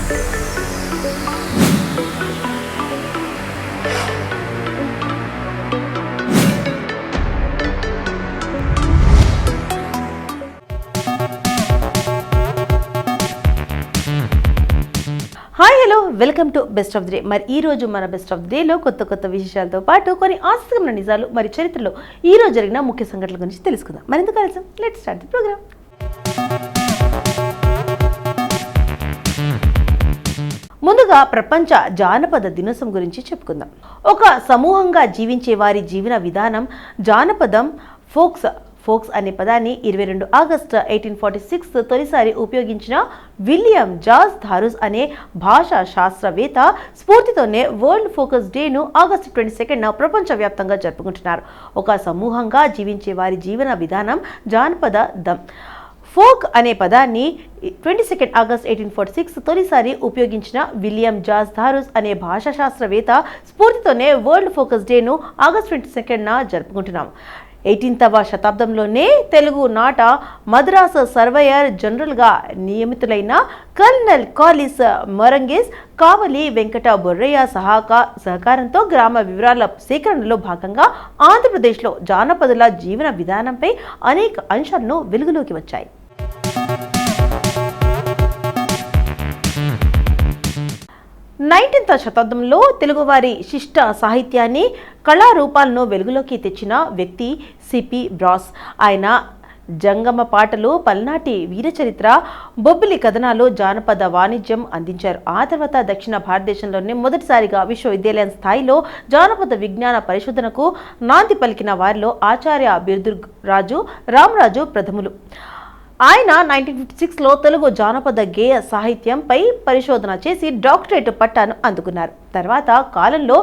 Hi hello welcome to best of the day. మరి ఈ రోజు మన బెస్ట్ ఆఫ్ ది డేలో కొత్త విశేషాలతో పాటు కొన్ని ఆసక్తికరమైన నిజాలు మరి చరిత్రలో ఈ రోజు జరిగిన ముఖ్య సంఘటనల గురించి తెలుసుకుందాం. మరింత కలిసి లెట్స్ స్టార్ట్ ది ప్రోగ్రామ్. ముందుగా ప్రపంచ జానపద దినోత్సవం గురించి చెప్పుకుందాం. ఒక సమూహంగా జీవించే వారి జీవన విధానం జానపదం. ఫోక్స్ అనే పదాన్ని 22 ఆగస్టు 1846 తొలిసారి ఉపయోగించిన విలియం జార్జ్ థారూస్ అనే భాషా శాస్త్రవేత్త స్ఫూర్తితోనే వరల్డ్ ఫోకస్ డేను ఆగస్టు 22న ప్రపంచవ్యాప్తంగా జరుపుకుంటున్నారు. ఒక సమూహంగా జీవించే వారి జీవన విధానం జానపదం. ఫోక్ అనే పదాన్ని 22 ఆగస్టు 1846 తొలిసారి ఉపయోగించిన విలియం జార్జ్ థారూస్ అనే భాషా శాస్త్రవేత్త స్ఫూర్తితోనే వరల్డ్ ఫోకస్ డేను ఆగస్టు 22న జరుపుకుంటున్నాం. 18వ శతాబ్దంలోనే తెలుగు నాట మద్రాసు సర్వేయర్ జనరల్గా నియమితులైన కల్నల్ కాలిస్ మొరంగేస్ కావలి వెంకట బొర్రయ్య సహకారంతో గ్రామ వివరాల సేకరణలో భాగంగా ఆంధ్రప్రదేశ్లో జానపదుల జీవన విధానంపై అనేక అంశాలను వెలుగులోకి వచ్చాయి. 19వ శతాబ్దంలో తెలుగువారి శిష్ట సాహిత్యాన్ని కళారూపాలను వెలుగులోకి తెచ్చిన వ్యక్తి సిపి బ్రాస్. ఆయన జంగమ పాటలు, పల్నాటి వీరచరిత్ర, బొబ్బిలి కథనాలు, జానపద వాణిజ్యం అందించారు. ఆ తర్వాత దక్షిణ భారతదేశంలోనే మొదటిసారిగా విశ్వవిద్యాలయం స్థాయిలో జానపద విజ్ఞాన పరిశోధనకు నాంది పలికిన వారిలో ఆచార్య బిరుదురాజు రామరాజు ప్రథములు. ఆయన 1956లో తెలుగు జానపద గేయ సాహిత్యంపై పరిశోధన చేసి డాక్టరేట్ పట్టాను అందుకున్నారు. తర్వాత కాలంలో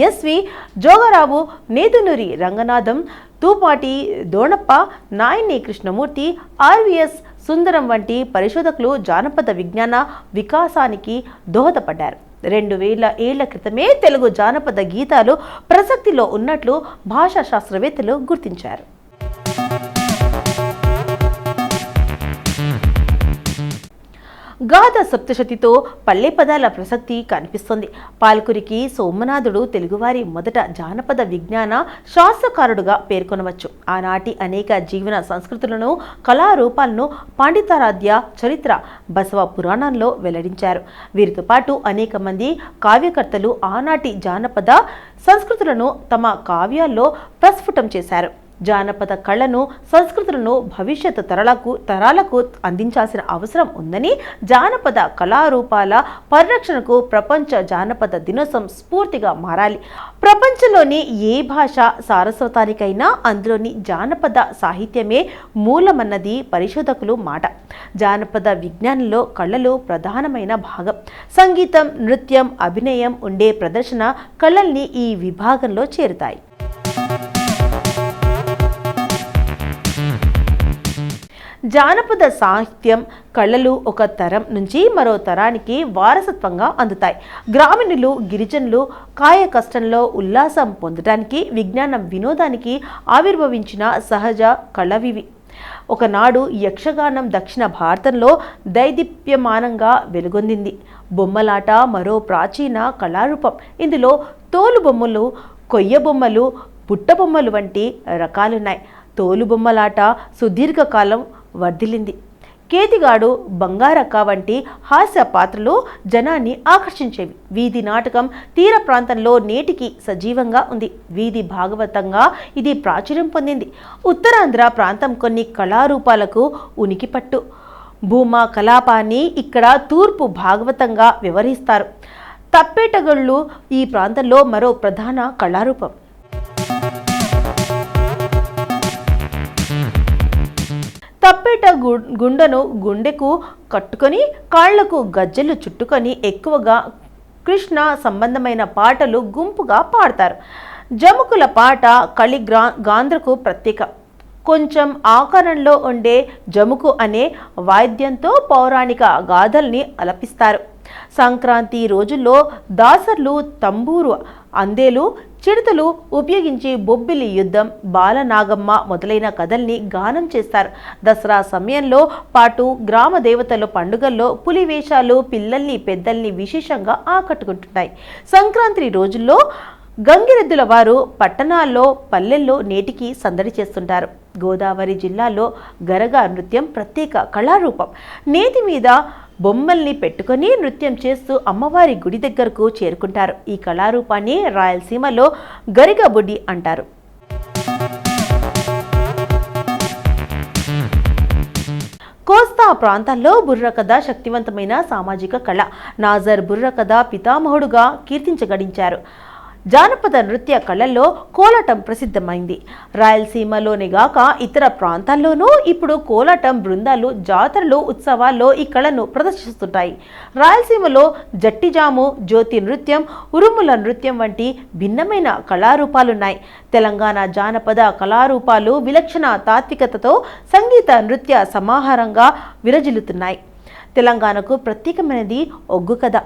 ఎస్వి జోగారావు, నేదునూరి రంగనాథం, తూపాటి దోణప్ప, నాయని కృష్ణమూర్తి, ఆర్విఎస్ సుందరం వంటి పరిశోధకులు జానపద విజ్ఞాన వికాసానికి దోహదపడ్డారు. 2000 ఏళ్ల క్రితమే తెలుగు జానపద గీతాలు ప్రసక్తిలో ఉన్నట్లు భాషా శాస్త్రవేత్తలు గుర్తించారు. గాథ సప్తశతితో పల్లె పదాల ప్రసక్తి కనిపిస్తుంది. పాల్కురికి సోమనాథుడు తెలుగువారి మొదట జానపద విజ్ఞాన శాస్త్రకారుడుగా పేర్కొనవచ్చు. ఆనాటి అనేక జీవన సంస్కృతులను, కళారూపాలను పాండితారాధ్య చరిత్ర, బసవ పురాణంలో వెల్లడించారు. వీరితో పాటు అనేక మంది కావ్యకర్తలు ఆనాటి జానపద సంస్కృతులను తమ కావ్యాల్లో ప్రస్ఫుటం చేశారు. జానపద కళను, సంస్కృతులను భవిష్యత్ తరాలకు అందించాల్సిన అవసరం ఉందని, జానపద కళారూపాల పరిరక్షణకు ప్రపంచ జానపద దినోత్సవం స్ఫూర్తిగా మారాలి. ప్రపంచంలోని ఏ భాష సారస్వతానికైనా అందులోని జానపద సాహిత్యమే మూలమన్నది పరిశోధకులు మాట. జానపద విజ్ఞానంలో కళలు ప్రధానమైన భాగం. సంగీతం, నృత్యం, అభినయం ఉండే ప్రదర్శన కళల్ని ఈ విభాగంలో చేరుతాయి. జానపద సాహిత్యం, కళలు ఒక తరం నుంచి మరో తరానికి వారసత్వంగా అందుతాయి. గ్రామీణులు, గిరిజనులు కాయ కష్టంలో ఉల్లాసం పొందడానికి, విజ్ఞానం, వినోదానికి ఆవిర్భవించిన సహజ కళవివి. ఒకనాడు యక్షగానం దక్షిణ భారతంలో దైదీప్యమానంగా వెలుగొందింది. బొమ్మలాట మరో ప్రాచీన కళారూపం. ఇందులో తోలు బొమ్మలు, కొయ్య బొమ్మలు, బుట్ట బొమ్మలు వంటి రకాలున్నాయి. తోలు బొమ్మలాట సుదీర్ఘకాలం వర్ధిల్లింది. కేతిగాడు, బంగారక్క వంటి హాస్య పాత్రలు జనాన్ని ఆకర్షించేవి. వీధి నాటకం తీర ప్రాంతంలో నేటికి సజీవంగా ఉంది. వీధి భాగవతంగా ఇది ప్రాచుర్యం పొందింది. ఉత్తరాంధ్ర ప్రాంతం కొన్ని కళారూపాలకు ఉనికిపట్టు. భూమా కలాపాన్ని ఇక్కడ తూర్పు భాగవతంగా వ్యవహరిస్తారు. తప్పేటగళ్ళు ఈ ప్రాంతంలో మరో ప్రధాన కళారూపం. తప్పేట గుండెను గుండెకు కట్టుకొని కాళ్లకు గజ్జెలు చుట్టుకొని ఎక్కువగా కృష్ణ సంబంధమైన పాటలు గుంపుగా పాడతారు. జముకుల పాట గాంధ్రకు ప్రత్యేక. కొంచెం ఆకారంలో ఉండే జముకు అనే వాయిద్యంతో పౌరాణిక గాథల్ని అలపిస్తారు. సంక్రాంతి రోజుల్లో దాసర్లు తంబూరు, అందేలు, చిడతలు ఉపయోగించి బొబ్బిలి యుద్ధం, బాలనాగమ్మ మొదలైన కథల్ని గానం చేస్తారు. దసరా సమయంలో పాటు గ్రామ దేవతల పండుగల్లో పులి వేషాలు పిల్లల్ని పెద్దల్ని విశేషంగా ఆకట్టుకుంటున్నాయి. సంక్రాంతి రోజుల్లో గంగిరెద్దుల వారు పట్టణాల్లో పల్లెల్లో నేటికి సందడి చేస్తుంటారు. గోదావరి జిల్లాలో గరగ నృత్యం ప్రత్యేక కళారూపం. నేతి మీద బొమ్మల్ని పెట్టుకొని నృత్యం చేస్తూ అమ్మవారి గుడి దగ్గరకు చేరుకుంటారు. ఈ కళారూపాన్ని రాయలసీమలో గరిగబుడి అంటారు. కోస్తా ప్రాంతాల్లో బుర్రకథ శక్తివంతమైన సామాజిక కళ. నాజర్ బుర్రకథ పితామహుడుగా కీర్తించగడించారు. జానపద నృత్య కళల్లో కోలాటం ప్రసిద్ధమైంది. రాయలసీమలోనే గాక ఇతర ప్రాంతాల్లోనూ ఇప్పుడు కోలాటం బృందాలు జాతరలు, ఉత్సవాల్లో ఈ కళను ప్రదర్శిస్తుంటాయి. రాయలసీమలో జట్టిజాము, జ్యోతి నృత్యం, ఉరుముల నృత్యం వంటి భిన్నమైన కళారూపాలున్నాయి. తెలంగాణ జానపద కళారూపాలు విలక్షణ తాత్వికతతో సంగీత నృత్య సమాహారంగా విరజిల్లుతున్నాయి. తెలంగాణకు ప్రత్యేకమైనది ఒగ్గు కథ.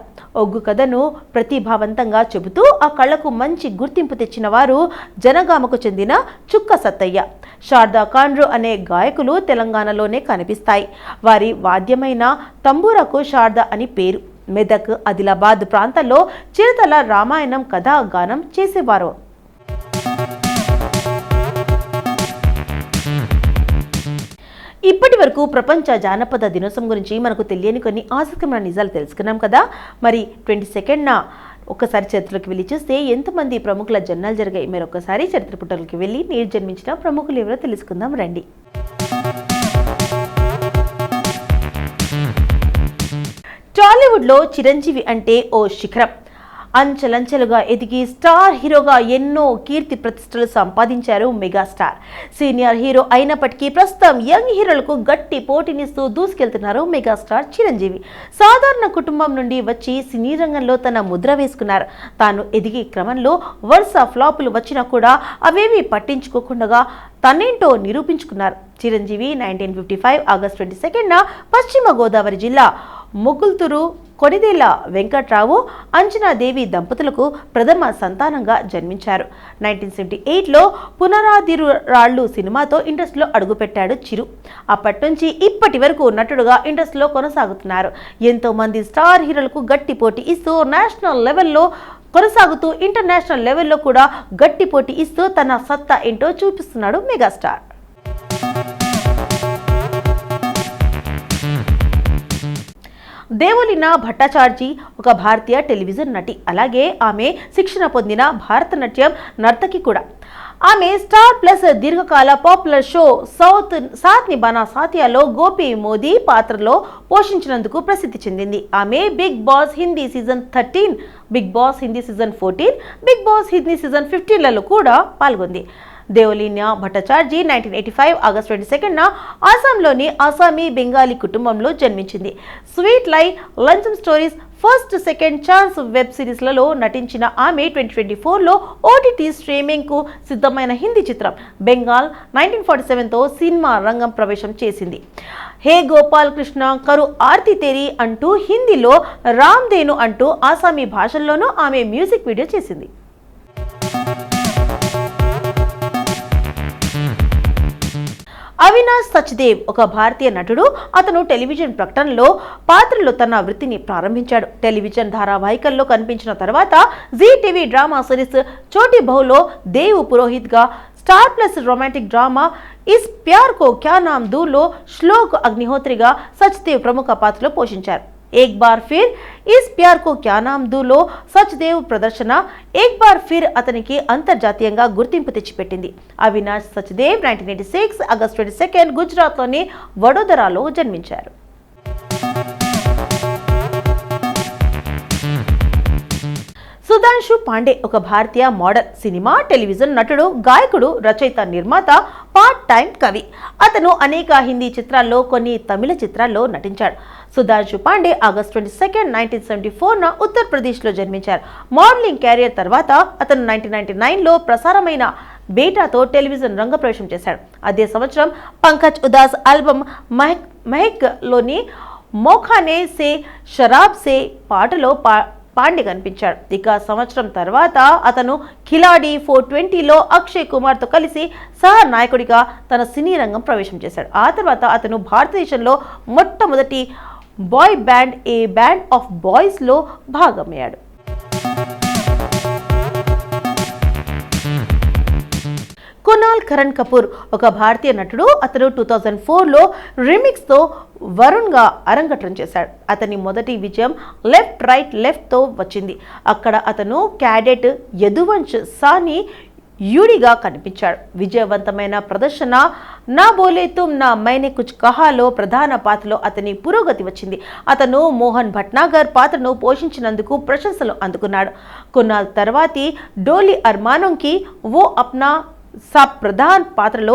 ఒగ్గు కథను ప్రతిభావంతంగా చెబుతూ ఆ కళకు మంచి గుర్తింపు తెచ్చిన వారు జనగామకు చెందిన చుక్క సత్తయ్య, శారదా కాండ్రు అనే గాయకులు తెలంగాణలోనే కనిపిస్తాయి. వారి వాద్యమైన తంబూరకు శారద అని పేరు. మెదక్, ఆదిలాబాద్ ప్రాంతాల్లో చిరతల రామాయణం కథా గానం చేసేవారు. ఇప్పటి వరకు ప్రపంచ జానపద దినోత్సవం గురించి మనకు తెలియని కొన్ని ఆసక్తికరమైన నిజాలు తెలుసుకున్నాం కదా. మరి 22న ఒక్కసారి చరిత్రలోకి వెళ్ళి చూస్తే ఎంతమంది ప్రముఖుల జన్మాలు జరిగాయి. మీరు ఒక్కసారి చరిత్ర పుటలోకి వెళ్ళి నేడు జన్మించిన ప్రముఖులు ఎవరో తెలుసుకుందాం రండి. టాలీవుడ్లో చిరంజీవి అంటే ఓ శిఖరం. అంచెలంచెలుగా ఎదిగి స్టార్ హీరోగా ఎన్నో కీర్తి ప్రతిష్టలు సంపాదించారు మెగాస్టార్. సీనియర్ హీరో అయినప్పటికీ ప్రస్తుతం యంగ్ హీరోలకు గట్టి పోటీనిస్తూ దూసుకెళ్తున్నారు మెగాస్టార్ చిరంజీవి. సాధారణ కుటుంబం నుండి వచ్చి సినీ రంగంలో తన ముద్ర వేసుకున్నారు. తాను ఎదిగే క్రమంలో వరుస ఫ్లాపులు వచ్చినా కూడా అవేవి పట్టించుకోకుండా తనేంటో నిరూపించుకున్నారు. చిరంజీవి 1955 ఆగస్టు 22న పశ్చిమ గోదావరి జిల్లా ముగుల్తురు కొనిదేళ్ల వెంకట్రావు, అంజనాదేవి దంపతులకు ప్రథమ సంతానంగా జన్మించారు. 1978లో పునరాదిరాళ్ళు సినిమాతో ఇండస్ట్రీలో అడుగుపెట్టాడు చిరు. అప్పటి నుంచి ఇప్పటి వరకు నటుడుగా ఇండస్ట్రీలో కొనసాగుతున్నారు. ఎంతో మంది స్టార్ హీరోలకు గట్టి పోటీ ఇస్తూ నేషనల్ లెవెల్లో కొనసాగుతూ ఇంటర్నేషనల్ లెవెల్లో కూడా గట్టి పోటీ ఇస్తూ తన సత్తా ఏంటో చూపిస్తున్నాడు మెగాస్టార్. దేవలీనా భట్టాచార్జీ ఒక భారతీయ టెలివిజన్ నటి. అలాగే ఆమె శిక్షణ పొందిన భారతనాట్యం నర్తకి కూడా. ఆమె స్టార్ ప్లస్ దీర్ఘకాల పాపులర్ షో సాత్ నిభానా సాథియాలో గోపి మోదీ పాత్రలో పోషించినందుకు ప్రసిద్ధి చెందింది. ఆమె Bigg Boss Hindi season 13, Bigg Boss Hindi season 14, Bigg Boss Hindi season 15లలో కూడా పాల్గొంది. దేవలీనా భట్టాచార్జీ 1985 ఆగస్టు 22న ఆసాంలోని ఆసామీ బెంగాలీ కుటుంబంలో జన్మించింది. స్వీట్ లై, లంచమ్ stories, first second chance web సిరీస్లలో నటించిన ఆమె 2024లో ఓటీటీ స్ట్రీమింగ్కు సిద్ధమైన హిందీ చిత్రం బెంగాల్ 1947తో సినిమా రంగం ప్రవేశం చేసింది. హే గోపాల్ కృష్ణ కరు ఆర్తి తేరి అంటూ హిందీలో, రామ్దేను అంటూ ఆసామీ భాషల్లోనూ ఆమె మ్యూజిక్ వీడియో చేసింది. అవినాష్ సచ్దేవ్ ఒక భారతీయ నటుడు. అతను టెలివిజన్ ప్రకటనలో పాత్రలో తన వృత్తిని ప్రారంభించాడు. టెలివిజన్ ధారావాహికల్లో కనిపించిన తర్వాత Zee TV drama series Choti బహులో దేవ్ పురోహిత్గా, Star Plus romantic drama Iss Pyaar Ko Kya Naam దూలో shlok అగ్నిహోత్రిగా Sachdev ప్రముఖ పాత్రలో పోషించారు. ఏక్ బార్ ఫిర్ ఇస్ ప్యార్ కో క్యా నామ్ దూలో సచ్దేవ్ ప్రదర్శన ఏక్ బార్ ఫిర్ అతనికి అంతర్జాతీయంగా గుర్తింపు తెచ్చిపెట్టింది. అవినాష్ సచ్దేవ్ 1986 ఆగస్టు 22 గుజరాత్లోని వడోదరాలో జన్మించారు. సుధాంశు పాండే ఒక భారతీయ మోడల్, సినిమా, టెలివిజన్ నటుడు, గాయకుడు, రచయిత, నిర్మాత, పార్ట్ టైం కవి. అతను అనేక హిందీ చిత్రాల్లో, కొన్ని తమిళ చిత్రాల్లో నటించాడు. సుధాంశు పాండే ఆగస్టు 22, 1974న ఉత్తరప్రదేశ్లో జన్మించారు. మోడలింగ్ కెరియర్ తర్వాత అతను 1999లో ప్రసారమైన బేటాతో టెలివిజన్ రంగ ప్రవేశం చేశాడు. అదే సంవత్సరం పంకజ్ ఉదాస్ ఆల్బమ్ మహక్ లోని మోఖానే సే షరాబ్ సే పాటలో పాండే కనిపించాడు. ఇక సంవత్సరం తర్వాత అతను ఖిలాడి 420లో అక్షయ్ కుమార్తో కలిసి సహ నాయకుడిగా తన సినీ రంగం ప్రవేశం చేశాడు. ఆ తర్వాత అతను భారతదేశంలో మొట్టమొదటి boy band A band of బాయ్స్లో భాగమయ్యాడు. కునాల్ కరణ్ కపూర్ ఒక భారతీయ నటుడు. అతను 2004లో రీమిక్స్తో వరుణ్గా అరంగేట్రం చేశాడు. అతని మొదటి విజయం లెఫ్ట్ రైట్ లెఫ్ట్తో వచ్చింది. అక్కడ అతను క్యాడెట్ యదువంశ్ సాని యూడిగా కనిపించాడు. విజయవంతమైన ప్రదర్శన నా బోలే తుమ్ నా మైనే కుచ్ కహాలో ప్రధాన పాత్రలో అతని పురోగతి వచ్చింది. అతను మోహన్ భట్నాగర్ పాత్రను పోషించినందుకు ప్రశంసలు అందుకున్నాడు. కునాల్ తర్వాతి డోలీ అర్మానోంకి ఓ అప్నా సబ్ ప్రధాన పాత్రలో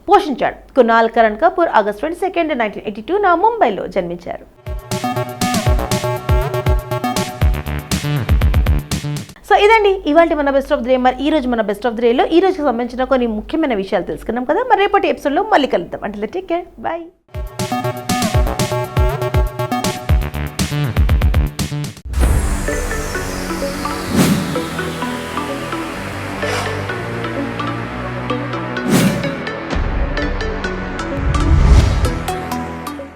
పోషించాడు. కునాల్ కరణ్ కపూర్ ఆగస్ట్ 22, 1982 ముంబైలో జన్మించారు. సో ఇదండి ఇవాళ మన బెస్ట్ ఆఫ్ ది డే. మరి ఈ రోజు మన బెస్ట్ ఆఫ్ ది డేలో ఈ రోజుకి సంబంధించిన కొన్ని ముఖ్యమైన విషయాలు తెలుసుకున్నాం కదా. మరి రేపటి ఎపిసోడ్లో మళ్ళీ కలుద్దాం. అంటే టేక్ కేర్, బై.